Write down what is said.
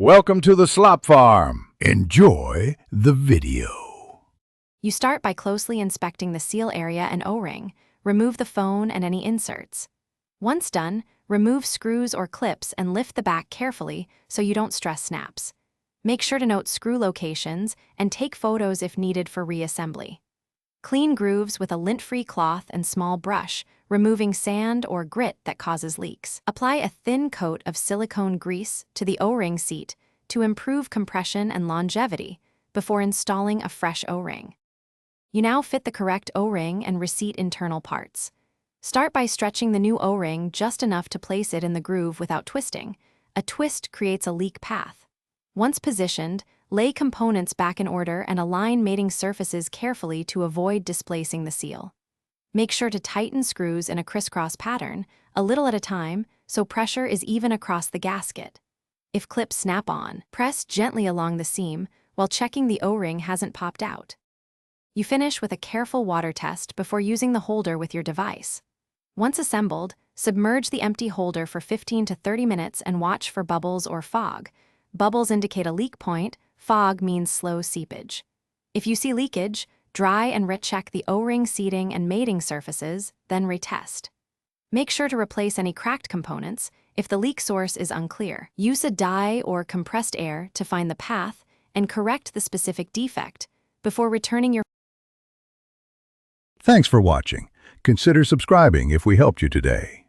Welcome to the slop farm. Enjoy the video. You start by closely inspecting the seal area and O-ring. Remove the phone and any inserts. Once done, remove screws or clips and lift the back carefully so you don't stress snaps. Make sure to note screw locations and take photos if needed for reassembly. Clean grooves with a lint-free cloth and small brush, removing sand or grit that causes leaks. Apply a thin coat of silicone grease to the O-ring seat to improve compression and longevity before installing a fresh O-ring. You now fit the correct O-ring and receipt internal parts. Start by stretching the new O-ring just enough to place it in the groove without twisting. A twist creates a leak path. Once positioned, lay components back in order and align mating surfaces carefully to avoid displacing the seal. Make sure to tighten screws in a crisscross pattern, a little at a time, so pressure is even across the gasket. If clips snap on, press gently along the seam while checking the O-ring hasn't popped out. You finish with a careful water test before using the holder with your device. Once assembled, submerge the empty holder for 15 to 30 minutes and watch for bubbles or fog. Bubbles indicate a leak point, fog means slow seepage. If you see leakage, dry and recheck the O-ring seating and mating surfaces, then retest. Make sure to replace any cracked components if the leak source is unclear. Use a dye or compressed air to find the path and correct the specific defect before returning your. Thanks for watching. Consider subscribing if we helped you today.